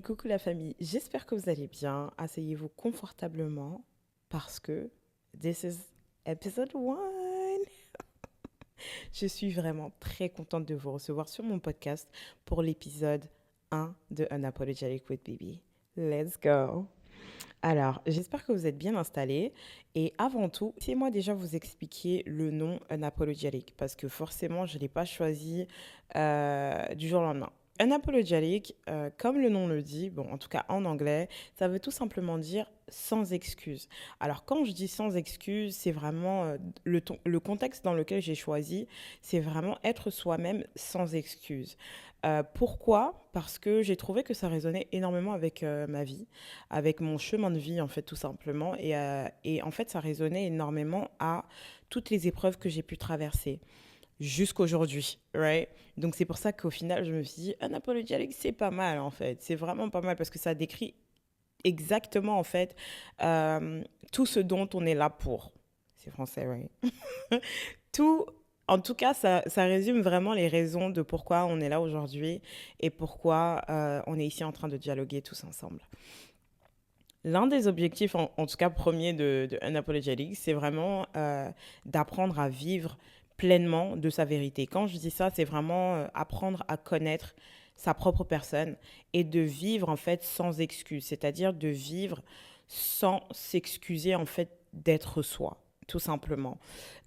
coucou la famille, j'espère que vous allez bien. Asseyez-vous confortablement parce que this is episode 1. Je suis vraiment très contente de vous recevoir sur mon podcast pour l'épisode 1 de Unapologetic with Baby. Let's go! Alors, j'espère que vous êtes bien installés. Et avant tout, laissez-moi déjà vous expliquer le nom Unapologetic parce que forcément, je ne l'ai pas choisi du jour au lendemain. Unapologetic, comme le nom le dit, bon, en tout cas en anglais, ça veut tout simplement dire sans excuse. Alors, quand je dis sans excuse, c'est vraiment le contexte dans lequel j'ai choisi, c'est vraiment être soi-même sans excuse. Pourquoi? Parce que j'ai trouvé que ça résonnait énormément avec ma vie, avec mon chemin de vie, en fait, tout simplement. Et en fait, ça résonnait énormément à toutes les épreuves que j'ai pu traverser jusqu'aujourd'hui, right? Donc, c'est pour ça qu'au final, je me suis dit, Unapologetic, c'est pas mal, en fait. C'est vraiment pas mal parce que ça décrit exactement, en fait, euh, tout ce dont on est là pour. C'est français, right? Tout, en tout cas, ça résume vraiment les raisons de pourquoi on est là aujourd'hui et pourquoi on est ici en train de dialoguer tous ensemble. L'un des objectifs, en tout cas premier de Unapologetic, c'est vraiment d'apprendre à vivre pleinement de sa vérité. Quand je dis ça, c'est vraiment apprendre à connaître sa propre personne et de vivre en fait sans excuse, c'est-à-dire de vivre sans s'excuser en fait d'être soi, tout simplement.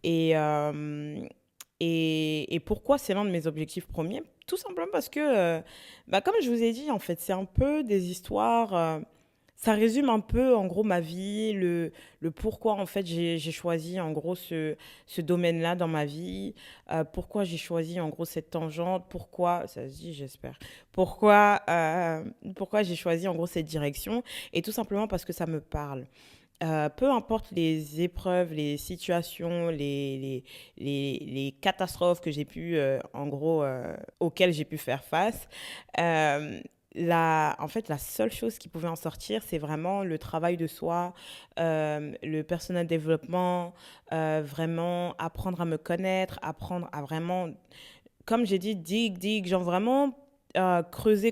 Et, euh, et pourquoi c'est l'un de mes objectifs premiers? Tout simplement parce que, comme je vous ai dit, en fait, c'est un peu des histoires. Ça résume un peu, en gros, ma vie, le pourquoi, en fait, j'ai choisi, en gros, ce domaine-là dans ma vie, pourquoi j'ai choisi, en gros, cette tangente, pourquoi, ça se dit, j'espère, pourquoi j'ai choisi, en gros, cette direction, et tout simplement parce que ça me parle. Peu importe les épreuves, les situations, les catastrophes que j'ai pu, en gros, auxquelles j'ai pu faire face, euh, en fait, la seule chose qui pouvait en sortir, c'est vraiment le travail de soi, le personal développement, vraiment apprendre à me connaître, apprendre à vraiment, comme j'ai dit, dig, genre vraiment creuser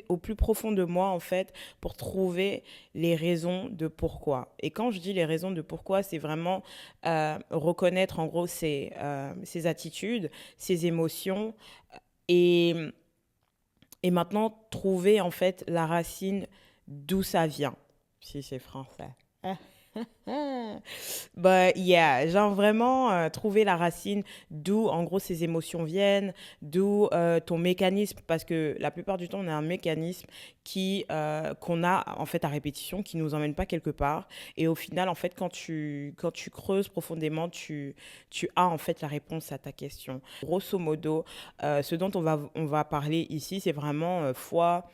au plus profond de moi, en fait, pour trouver les raisons de pourquoi. Et quand je dis les raisons de pourquoi, c'est vraiment reconnaître, en gros, ses attitudes, ses émotions et, et maintenant trouver, en fait, la racine d'où ça vient, si c'est français. Yeah, genre vraiment trouver la racine d'où en gros ces émotions viennent, d'où ton mécanisme, parce que la plupart du temps on a un mécanisme qu'on a en fait à répétition, qui nous emmène pas quelque part, et au final en fait quand tu creuses profondément, tu as en fait la réponse à ta question. Grosso modo, ce dont on va parler ici, c'est vraiment foi.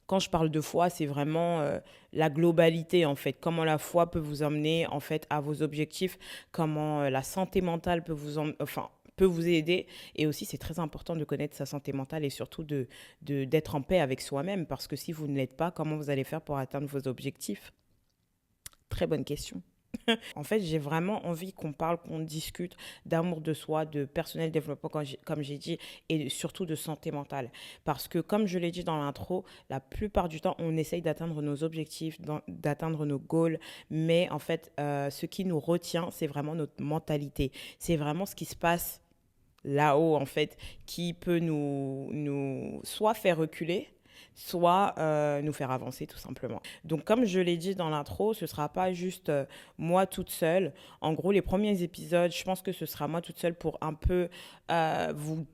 Quand je parle de foi, c'est vraiment la globalité en fait. Comment la foi peut vous emmener en fait à vos objectifs, comment la santé mentale peut vous aider. Et aussi, c'est très important de connaître sa santé mentale et surtout d'être en paix avec soi-même parce que si vous ne l'êtes pas, comment vous allez faire pour atteindre vos objectifs? Très bonne question. En fait, j'ai vraiment envie qu'on parle, qu'on discute d'amour de soi, de personnel développement, comme j'ai dit, et surtout de santé mentale. Parce que, comme je l'ai dit dans l'intro, la plupart du temps, on essaye d'atteindre nos objectifs, d'atteindre nos goals, mais en fait, ce qui nous retient, c'est vraiment notre mentalité. C'est vraiment ce qui se passe là-haut, en fait, qui peut nous soit faire reculer, soit nous faire avancer tout simplement. Donc comme je l'ai dit dans l'intro, ce ne sera pas juste moi toute seule. En gros, les premiers épisodes, je pense que ce sera moi toute seule pour un peu vous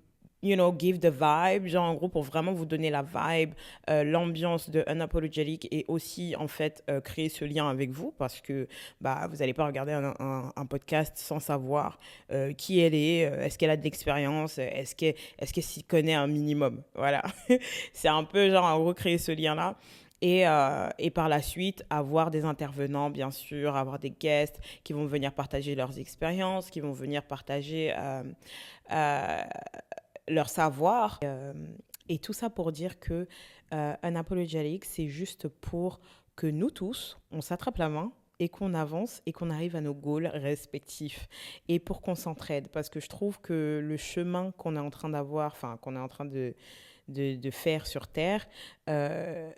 give the vibe, genre en gros pour vraiment vous donner la vibe, l'ambiance de Unapologetic et aussi en fait créer ce lien avec vous parce que vous n'allez pas regarder un podcast sans savoir qui elle est, est-ce qu'elle a de l'expérience, est-ce qu'elle s'y connaît un minimum, voilà. C'est un peu genre en gros créer ce lien-là. Et par la suite, avoir des intervenants, bien sûr, avoir des guests qui vont venir partager leurs expériences, qui vont venir partager euh, leur savoir. Et tout ça pour dire que Unapologetic, c'est juste pour que nous tous, on s'attrape la main et qu'on avance et qu'on arrive à nos goals respectifs. Et pour qu'on s'entraide, parce que je trouve que le chemin qu'on est en train d'avoir, enfin, qu'on est en train de faire sur Terre, euh,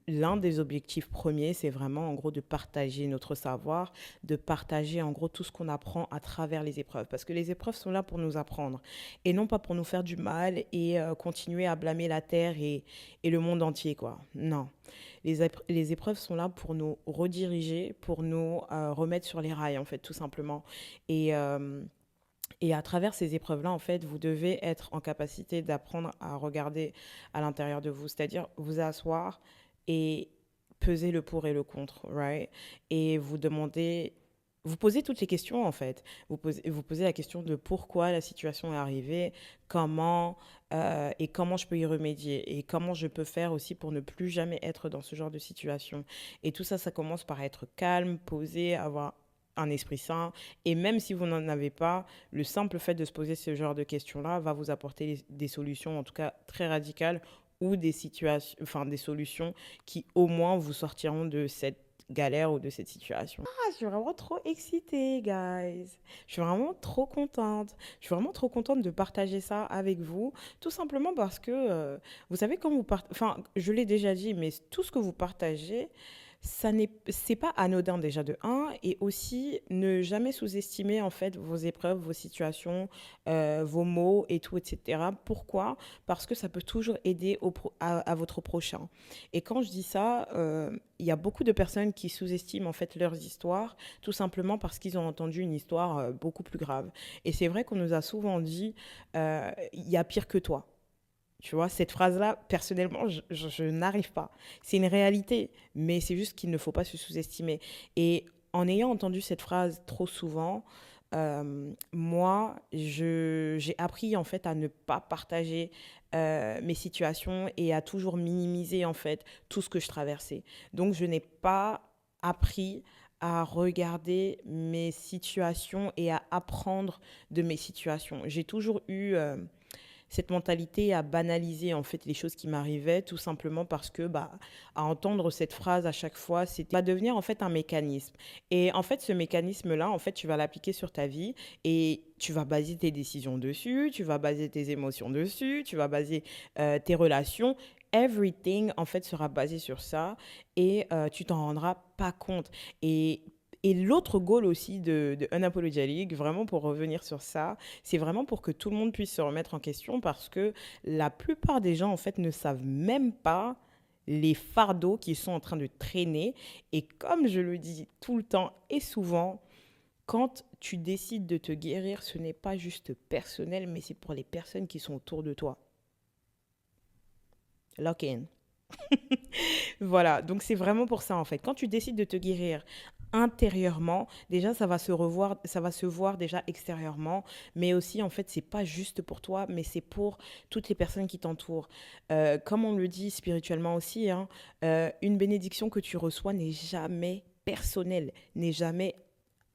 l'un des objectifs premiers, c'est vraiment en gros de partager notre savoir, de partager en gros tout ce qu'on apprend à travers les épreuves. Parce que les épreuves sont là pour nous apprendre et non pas pour nous faire du mal et continuer à blâmer la Terre et le monde entier, quoi. Non. Les épreuves sont là pour nous rediriger, pour nous remettre sur les rails, en fait, tout simplement. Et, euh, et à travers ces épreuves-là, en fait, vous devez être en capacité d'apprendre à regarder à l'intérieur de vous, c'est-à-dire vous asseoir et peser le pour et le contre, right? Et vous demander, vous posez toutes les questions, en fait. Vous posez la question de pourquoi la situation est arrivée, comment, et comment je peux y remédier, et comment je peux faire aussi pour ne plus jamais être dans ce genre de situation. Et tout ça, ça commence par être calme, posé, avoir un esprit sain. Et même si vous n'en avez pas, le simple fait de se poser ce genre de questions-là va vous apporter des solutions, en tout cas très radicales, ou des situations, enfin des solutions qui au moins vous sortiront de cette galère ou de cette situation. Ah, je suis vraiment trop excitée, guys. Je suis vraiment trop contente. Je suis vraiment trop contente de partager ça avec vous, tout simplement parce que, vous savez, quand vous partagez, enfin, je l'ai déjà dit, mais tout ce que vous partagez, c'est pas anodin déjà de un, et aussi ne jamais sous-estimer en fait vos épreuves, vos situations, vos mots et tout, etc. Pourquoi? Parce que ça peut toujours aider à votre prochain. Et quand je dis ça, il y a beaucoup de personnes qui sous-estiment en fait leurs histoires, tout simplement parce qu'ils ont entendu une histoire beaucoup plus grave. Et c'est vrai qu'on nous a souvent dit, il y a pire que toi. Tu vois, cette phrase-là, personnellement, je n'arrive pas. C'est une réalité, mais c'est juste qu'il ne faut pas se sous-estimer. Et en ayant entendu cette phrase trop souvent, moi, j'ai appris en fait à ne pas partager mes situations et à toujours minimiser en fait tout ce que je traversais. Donc, je n'ai pas appris à regarder mes situations et à apprendre de mes situations. J'ai toujours eu cette mentalité à banaliser en fait les choses qui m'arrivaient, tout simplement parce que bah, à entendre cette phrase à chaque fois, c'est va devenir en fait un mécanisme. Et en fait, ce mécanisme-là, en fait, tu vas l'appliquer sur ta vie et tu vas baser tes décisions dessus, tu vas baser tes émotions dessus, tu vas baser tes relations. Everything, en fait, sera basé sur ça et tu t'en rendras pas compte. Et et l'autre goal aussi de Unapologetic, vraiment pour revenir sur ça, c'est vraiment pour que tout le monde puisse se remettre en question parce que la plupart des gens, en fait, ne savent même pas les fardeaux qu'ils sont en train de traîner. Et comme je le dis tout le temps et souvent, quand tu décides de te guérir, ce n'est pas juste personnel, mais c'est pour les personnes qui sont autour de toi. Lock in. Voilà, donc c'est vraiment pour ça en fait. Quand tu décides de te guérir intérieurement, déjà ça va se voir déjà extérieurement, mais aussi en fait c'est pas juste pour toi, mais c'est pour toutes les personnes qui t'entourent. Comme on le dit spirituellement aussi, hein, une bénédiction que tu reçois n'est jamais personnelle, n'est jamais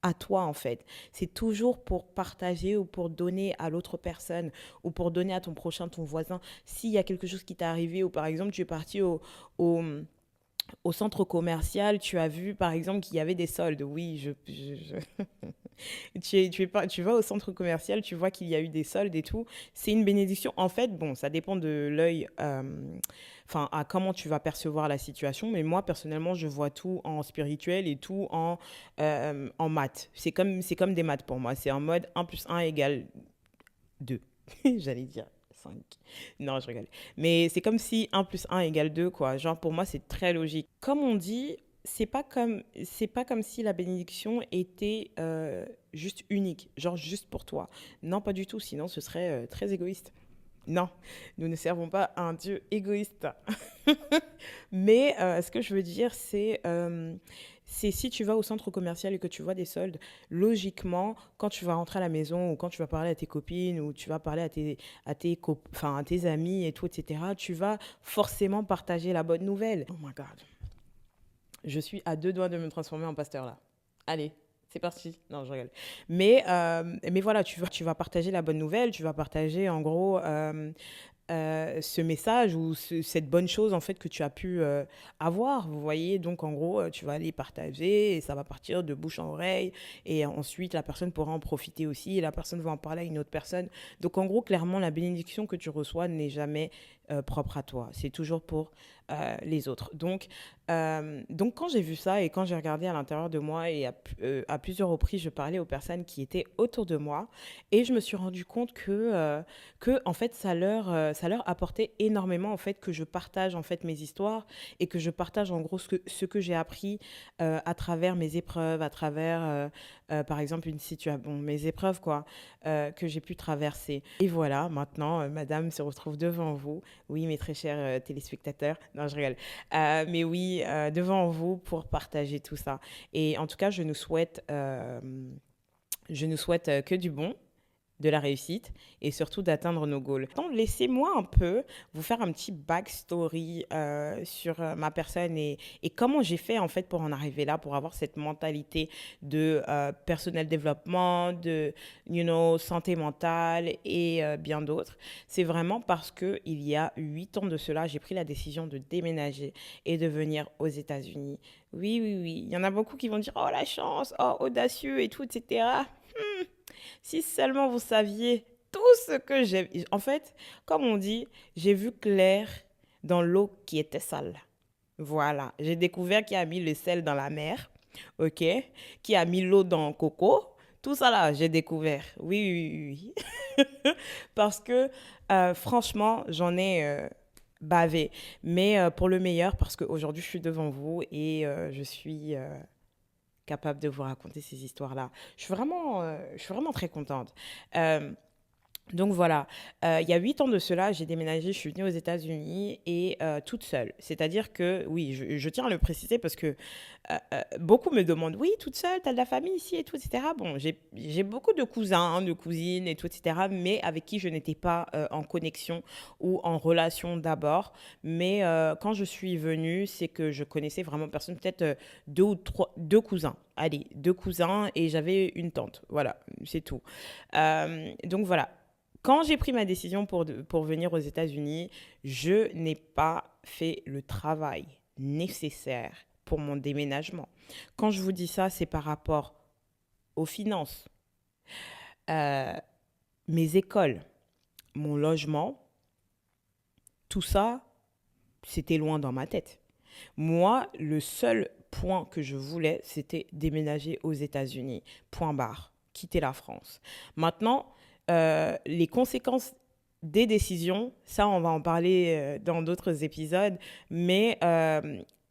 à toi en fait. C'est toujours pour partager ou pour donner à l'autre personne ou pour donner à ton prochain, ton voisin. S'il y a quelque chose qui t'est arrivé ou par exemple tu es parti au, au centre commercial, tu as vu par exemple qu'il y avait des soldes. Oui, tu vas au centre commercial, tu vois qu'il y a eu des soldes et tout. C'est une bénédiction. En fait, bon, ça dépend de l'œil, enfin, à comment tu vas percevoir la situation. Mais moi, personnellement, je vois tout en spirituel et tout en maths. C'est comme des maths pour moi. C'est en mode un plus un égale 2. J'allais dire 5. Non, je rigole. Mais c'est comme si un plus un égale 2 quoi. Genre, pour moi, c'est très logique. Comme on dit, c'est pas comme si la bénédiction était juste unique, genre juste pour toi. Non, pas du tout, sinon ce serait très égoïste. Non, nous ne servons pas un Dieu égoïste. Mais ce que je veux dire, c'est si tu vas au centre commercial et que tu vois des soldes, logiquement, quand tu vas rentrer à la maison ou quand tu vas parler à tes copines ou tu vas parler enfin, à tes amis et tout, etc., tu vas forcément partager la bonne nouvelle. Oh my God. Je suis à deux doigts de me transformer en pasteur là. Allez, c'est parti. Non, je rigole. Mais voilà, tu vas partager la bonne nouvelle, tu vas partager en gros ce message ou cette bonne chose en fait que tu as pu avoir. Vous voyez, donc en gros, tu vas aller partager et ça va partir de bouche en oreille et ensuite la personne pourra en profiter aussi et la personne va en parler à une autre personne. Donc en gros, clairement, la bénédiction que tu reçois n'est jamais propre à toi. C'est toujours pour les autres. Donc quand j'ai vu ça et quand j'ai regardé à l'intérieur de moi et à plusieurs reprises, je parlais aux personnes qui étaient autour de moi et je me suis rendu compte que en fait ça leur apportait énormément en fait que je partage en fait mes histoires et que je partage en gros ce que j'ai appris à travers mes épreuves, à travers par exemple une situation, bon, mes épreuves quoi, que j'ai pu traverser. Et voilà, maintenant Madame se retrouve devant vous. Oui, mes très chers téléspectateurs. Non, je rigole. Mais oui, devant vous pour partager tout ça. Et en tout cas, je nous souhaite que du bon, de la réussite et surtout d'atteindre nos goals. Donc, laissez-moi un peu vous faire un petit backstory sur ma personne et comment j'ai fait en fait pour en arriver là, pour avoir cette mentalité de personnel développement, de santé mentale et bien d'autres. C'est vraiment parce que il y a 8 ans de cela, j'ai pris la décision de déménager et de venir aux États-Unis. Oui, oui, oui. Il y en a beaucoup qui vont dire oh la chance, oh audacieux et tout, etc. Si seulement vous saviez tout ce que j'ai... En fait, comme on dit, j'ai vu clair dans l'eau qui était sale. Voilà, j'ai découvert qui a mis le sel dans la mer, ok? Qui a mis l'eau dans le coco. Tout ça là, j'ai découvert. Oui, oui, oui. Parce que franchement, j'en ai bavé. Mais pour le meilleur, parce qu'aujourd'hui, je suis devant vous et je suis capable de vous raconter ces histoires-là. Je suis vraiment très contente. Euh, donc voilà, il y a 8 ans de cela, j'ai déménagé, je suis venue aux États-Unis et toute seule. C'est-à-dire que, oui, je tiens à le préciser parce que beaucoup me demandent, oui, toute seule, t'as de la famille ici et tout, etc. Bon, j'ai beaucoup de cousins, de cousines et tout, etc. Mais avec qui je n'étais pas en connexion ou en relation d'abord. Mais quand je suis venue, c'est que je connaissais vraiment personne, peut-être deux ou trois, deux cousins. Allez, deux cousins et j'avais une tante. Voilà, c'est tout. Donc voilà. Quand j'ai pris ma décision pour venir aux États-Unis, je n'ai pas fait le travail nécessaire pour mon déménagement. Quand je vous dis ça, c'est par rapport aux finances, euh, mes écoles, mon logement, tout ça, c'était loin dans ma tête. Moi, le seul point que je voulais, c'était déménager aux États-Unis. Point barre. Quitter la France. Maintenant, les conséquences des décisions, ça, on va en parler dans d'autres épisodes, mais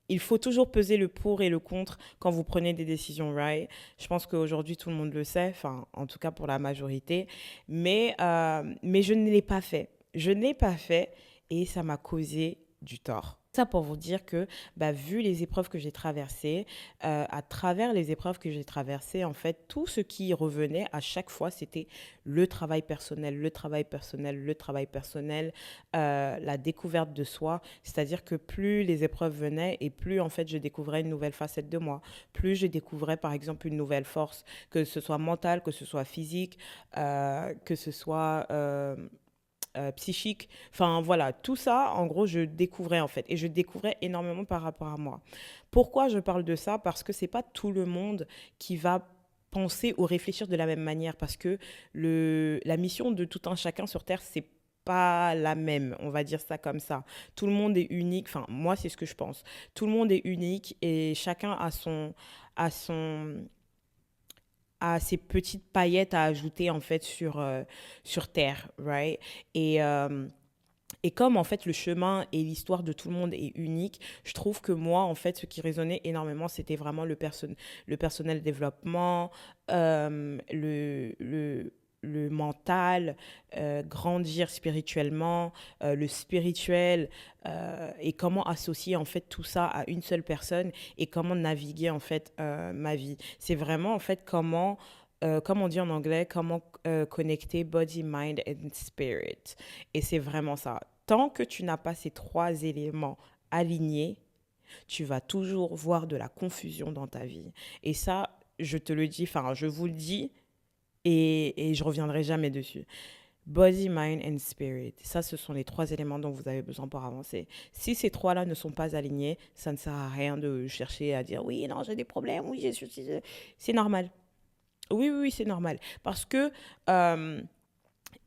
il faut toujours peser le pour et le contre quand vous prenez des décisions, right? Je pense qu'aujourd'hui, tout le monde le sait, enfin, en tout cas pour la majorité, mais je ne l'ai pas fait. Je ne l'ai pas fait et ça m'a causé du tort. Ça pour vous dire que, bah, vu les épreuves que j'ai traversées, à travers les épreuves que j'ai traversées, en fait, tout ce qui revenait à chaque fois, c'était le travail personnel, le travail personnel, le travail personnel, la découverte de soi. C'est-à-dire que plus les épreuves venaient et plus, en fait, je découvrais une nouvelle facette de moi. Plus je découvrais, par exemple, une nouvelle force, que ce soit mentale, que ce soit physique, que ce soit psychique. Enfin voilà, tout ça, en gros, je découvrais en fait. Et je découvrais énormément par rapport à moi. Pourquoi je parle de ça? Parce que c'est pas tout le monde qui va penser ou réfléchir de la même manière. Parce que la mission de tout un chacun sur Terre, c'est pas la même, on va dire ça comme ça. Tout le monde est unique, enfin moi c'est ce que je pense. Tout le monde est unique et chacun a son, à ces petites paillettes à ajouter en fait sur Terre, right? Et, euh, et comme en fait le chemin et l'histoire de tout le monde est unique, je trouve que moi en fait ce qui résonnait énormément c'était vraiment le personnel développement, le mental, grandir spirituellement, le spirituel et comment associer en fait tout ça à une seule personne et comment naviguer en fait ma vie. C'est vraiment en fait comment comme on dit en anglais, comment connecter body, mind and spirit. Et c'est vraiment ça. Tant que tu n'as pas ces trois éléments alignés, tu vas toujours voir de la confusion dans ta vie. Et ça, je te le dis, enfin, je vous le dis, et je reviendrai jamais dessus. Body, mind and spirit. Ça, ce sont les 3 éléments dont vous avez besoin pour avancer. Si ces 3-là ne sont pas alignés, ça ne sert à rien de chercher à dire oui, non, j'ai des problèmes, oui, j'ai ceci. C'est normal. Oui, oui, oui, c'est normal. Parce que euh,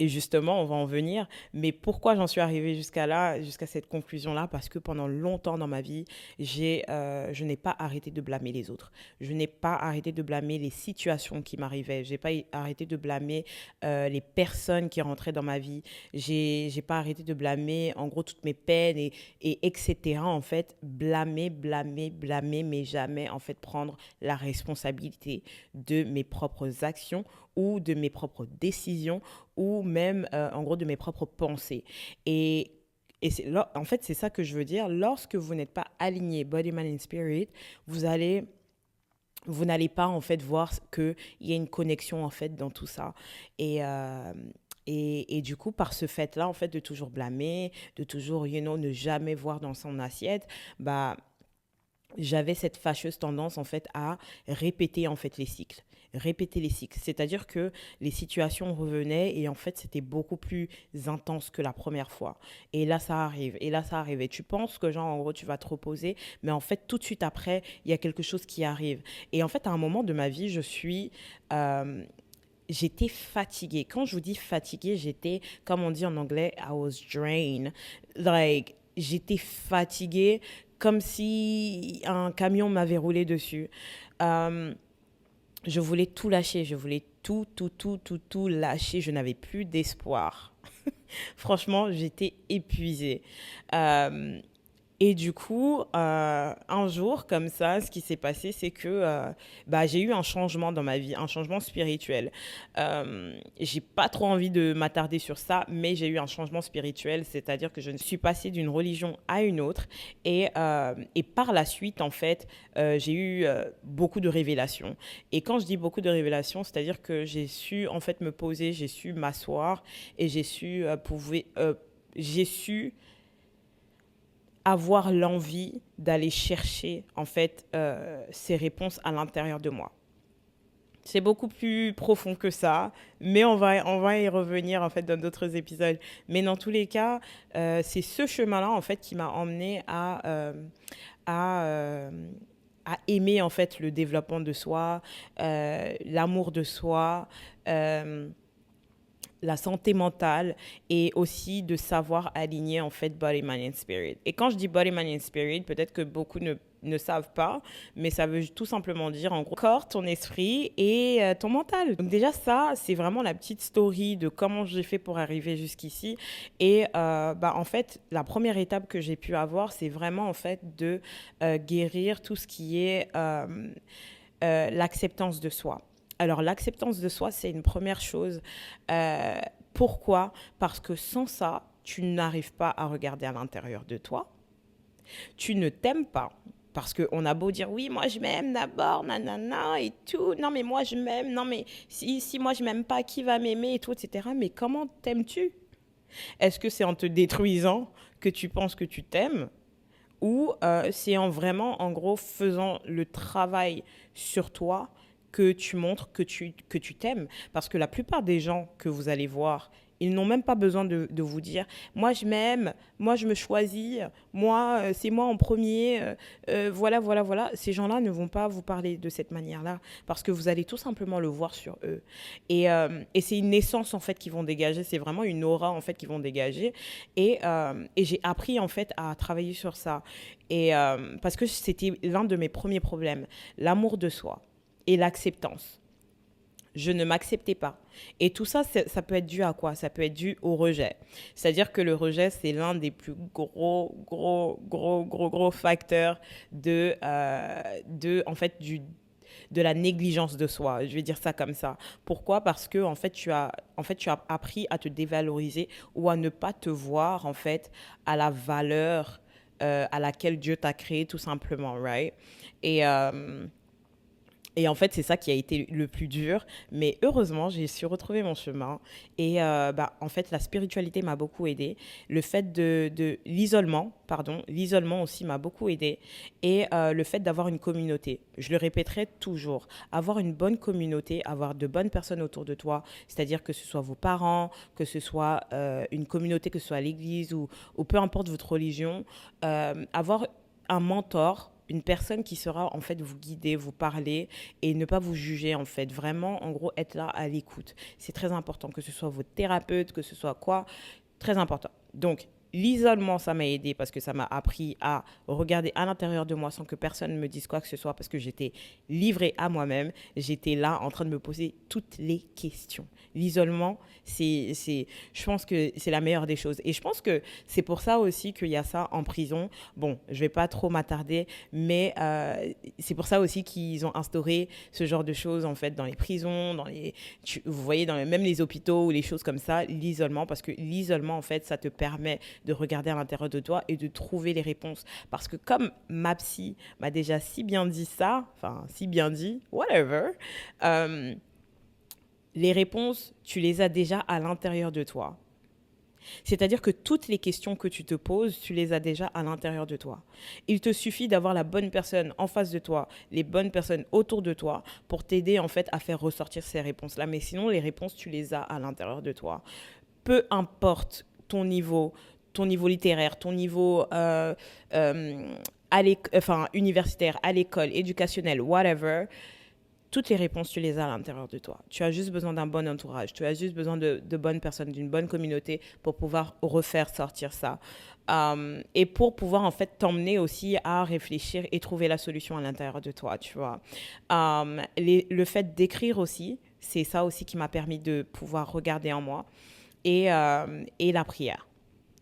et justement, on va en venir. Mais pourquoi j'en suis arrivée jusqu'à là, jusqu'à cette conclusion-là? Parce que pendant longtemps dans ma vie, je n'ai pas arrêté de blâmer les autres. Je n'ai pas arrêté de blâmer les situations qui m'arrivaient. Je n'ai pas arrêté de blâmer les personnes qui rentraient dans ma vie. J'ai pas arrêté de blâmer, en gros, toutes mes peines et etc. En fait, blâmer, blâmer, blâmer, mais jamais, en fait, prendre la responsabilité de mes propres actions ou de mes propres décisions ou même, en gros, de mes propres pensées. Et, en fait, c'est ça que je veux dire. Lorsque vous n'êtes pas aligné body, mind and spirit, vous allez vous n'allez pas en fait voir qu'il y a une connexion en fait dans tout ça. Et, euh, et du coup, par ce fait-là, en fait, de toujours blâmer, de toujours, ne jamais voir dans son assiette, bah, j'avais cette fâcheuse tendance en fait à répéter en fait les cycles, répéter les cycles, c'est-à-dire que les situations revenaient et en fait c'était beaucoup plus intense que la première fois, et là ça arrive et là ça arrive et tu penses que genre en gros tu vas te reposer, mais en fait tout de suite après il y a quelque chose qui arrive. Et en fait à un moment de ma vie euh, j'étais fatiguée. Quand je vous dis fatiguée, j'étais, comme on dit en anglais, I was drained. Like, j'étais fatiguée comme si un camion m'avait roulé dessus. Euh, je voulais tout lâcher. Je voulais tout, tout, tout, tout, tout lâcher. Je n'avais plus d'espoir. Franchement, j'étais épuisée. Euh, et du coup, un jour, comme ça, ce qui s'est passé, c'est que bah, j'ai eu un changement dans ma vie, un changement spirituel. J'ai pas trop envie de m'attarder sur ça, mais j'ai eu un changement spirituel, c'est-à-dire que je suis passée d'une religion à une autre. Et par la suite, en fait, j'ai eu beaucoup de révélations. Et quand je dis beaucoup de révélations, c'est-à-dire que j'ai su, en fait, me poser, j'ai su m'asseoir et j'ai su avoir l'envie d'aller chercher en fait ces réponses à l'intérieur de moi. C'est beaucoup plus profond que ça, mais on va y revenir en fait dans d'autres épisodes. Mais dans tous les cas, c'est ce chemin-là en fait qui m'a emmené à, euh, à aimer en fait le développement de soi, l'amour de soi. La santé mentale et aussi de savoir aligner en fait body, mind and spirit. Et quand je dis body, mind and spirit, peut-être que beaucoup ne savent pas, mais ça veut tout simplement dire en gros corps, ton esprit et ton mental. Donc déjà ça, c'est vraiment la petite story de comment j'ai fait pour arriver jusqu'ici. Et bah, en fait, la première étape que j'ai pu avoir, c'est vraiment en fait de guérir tout ce qui est l'acceptance de soi. Alors, l'acceptance de soi, c'est une première chose. Euh, Pourquoi? Parce que sans ça, tu n'arrives pas à regarder à l'intérieur de toi. Tu ne t'aimes pas. Parce qu'on a beau dire, oui, moi je m'aime d'abord, nanana, et tout. Non, mais moi je m'aime. Non, mais si moi je m'aime pas, qui va m'aimer, et tout, etc. Mais comment t'aimes-tu? Est-ce que c'est en te détruisant que tu penses que tu t'aimes? Ou c'est en vraiment, en gros, faisant le travail sur toi que tu montres que tu t'aimes. Parce que la plupart des gens que vous allez voir, ils n'ont même pas besoin de vous dire, moi je m'aime, moi je me choisis, moi c'est moi en premier, voilà, voilà, voilà. Ces gens-là ne vont pas vous parler de cette manière-là parce que vous allez tout simplement le voir sur eux. Et c'est une essence en fait qu'ils vont dégager, c'est vraiment une aura en fait qu'ils vont dégager. Et j'ai appris en fait à travailler sur ça. Parce que c'était l'un de mes premiers problèmes, l'amour de soi et l'acceptance. Je ne m'acceptais pas. Et tout ça, ça peut être dû à quoi? Ça peut être dû au rejet. C'est-à-dire que le rejet, c'est l'un des plus gros facteurs en fait, de la négligence de soi. Je vais dire ça comme ça. Pourquoi? Parce que, tu as appris à te dévaloriser ou à ne pas te voir, en fait, à la valeur à laquelle Dieu t'a créé, tout simplement, right? Et, Et en fait, c'est ça qui a été le plus dur. Mais heureusement, j'ai su retrouver mon chemin. Et en fait, la spiritualité m'a beaucoup aidée. Le fait de l'isolement, pardon, l'isolement aussi m'a beaucoup aidée. Et le fait d'avoir une communauté. Je le répéterai toujours. Avoir une bonne communauté, avoir de bonnes personnes autour de toi, c'est-à-dire que ce soit vos parents, que ce soit une communauté, que ce soit l'église ou peu importe votre religion, avoir un mentor, une personne qui sera en fait vous guider, vous parler et ne pas vous juger en fait. Vraiment, en gros, être là à l'écoute. C'est très important, que ce soit votre thérapeute, que ce soit quoi, très important. Donc, l'isolement, ça m'a aidé parce que ça m'a appris à regarder à l'intérieur de moi sans que personne ne me dise quoi que ce soit parce que j'étais livrée à moi-même. J'étais là en train de me poser toutes les questions. L'isolement, je pense que c'est la meilleure des choses. Et je pense que c'est pour ça aussi qu'il y a ça en prison. Bon, je vais pas trop m'attarder, mais c'est pour ça aussi qu'ils ont instauré ce genre de choses en fait dans les prisons, vous voyez, même les hôpitaux ou les choses comme ça, l'isolement, parce que l'isolement en fait, ça te permet de regarder à l'intérieur de toi et de trouver les réponses. Parce que comme ma psy m'a déjà si bien dit ça, enfin si bien dit, whatever, les réponses, tu les as déjà à l'intérieur de toi. C'est-à-dire que toutes les questions que tu te poses, tu les as déjà à l'intérieur de toi. Il te suffit d'avoir la bonne personne en face de toi, les bonnes personnes autour de toi pour t'aider en fait à faire ressortir ces réponses-là. Mais sinon, les réponses, tu les as à l'intérieur de toi. Peu importe ton niveau littéraire, ton niveau universitaire, à l'école, éducationnel, whatever, toutes les réponses, tu les as à l'intérieur de toi. Tu as juste besoin d'un bon entourage. Tu as juste besoin de bonnes personnes, d'une bonne communauté pour pouvoir refaire sortir ça. Et pour pouvoir, en fait, t'emmener aussi à réfléchir et trouver la solution à l'intérieur de toi, tu vois. Le fait d'écrire aussi, c'est ça aussi qui m'a permis de pouvoir regarder en moi. Et la prière,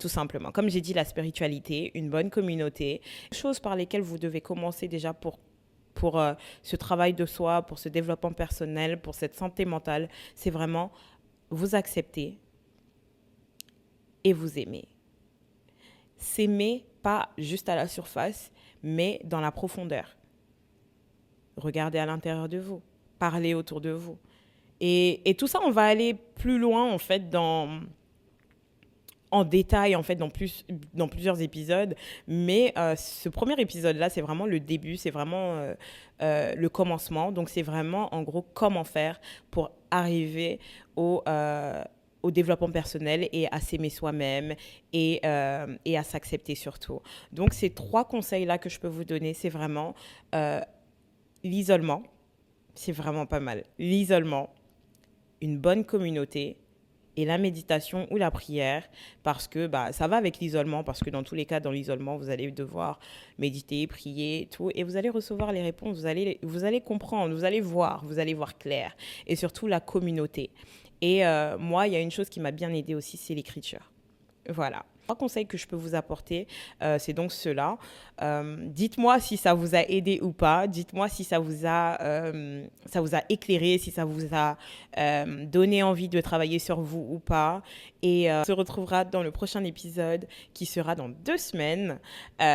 tout simplement. Comme j'ai dit, la spiritualité, une bonne communauté, choses par lesquelles vous devez commencer déjà pour ce travail de soi, pour ce développement personnel, pour cette santé mentale, c'est vraiment vous accepter et vous aimer. S'aimer, pas juste à la surface, mais dans la profondeur. Regardez à l'intérieur de vous, parlez autour de vous. Et tout ça, on va aller plus loin, en fait, en détail en fait dans plusieurs épisodes, mais ce premier épisode là c'est vraiment le début, c'est vraiment le commencement, donc c'est vraiment en gros comment faire pour arriver au développement personnel et à s'aimer soi-même et à s'accepter surtout. Donc ces 3 conseils là que je peux vous donner, c'est vraiment l'isolement, c'est vraiment pas mal, l'isolement, une bonne communauté et la méditation ou la prière, parce que ça va avec l'isolement, parce que dans tous les cas, dans l'isolement, vous allez devoir méditer, prier, tout, et vous allez recevoir les réponses, vous allez comprendre, vous allez voir clair, et surtout la communauté. Et moi, il y a une chose qui m'a bien aidée aussi, c'est l'écriture. Voilà. 3 conseils que je peux vous apporter, c'est donc cela. Dites-moi si ça vous a aidé ou pas. Dites-moi si ça vous a éclairé, si ça vous a donné envie de travailler sur vous ou pas. Et on se retrouvera dans le prochain épisode qui sera dans 2 semaines.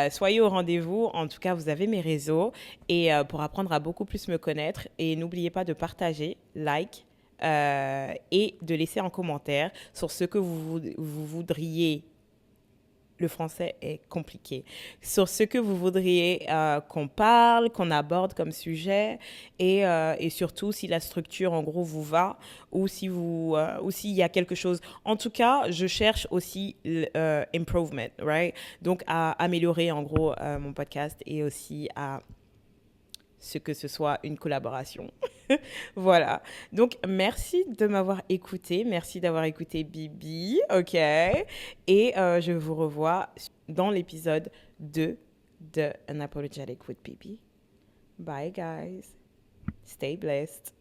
Soyez au rendez-vous. En tout cas, vous avez mes réseaux et pour apprendre à beaucoup plus me connaître. Et n'oubliez pas de partager, like, et de laisser un commentaire sur ce que vous voudriez. Le français est compliqué. Sur ce que vous voudriez qu'on parle, qu'on aborde comme sujet et surtout si la structure en gros vous va ou s'il y a quelque chose. En tout cas, je cherche aussi improvement, right? Donc à améliorer en gros mon podcast et aussi à ce que ce soit une collaboration. Voilà. Donc, merci de m'avoir écouté. Merci d'avoir écouté Bibi. OK. Et je vous revois dans l'épisode 2 de Unapologetic with Bibi. Bye, guys. Stay blessed.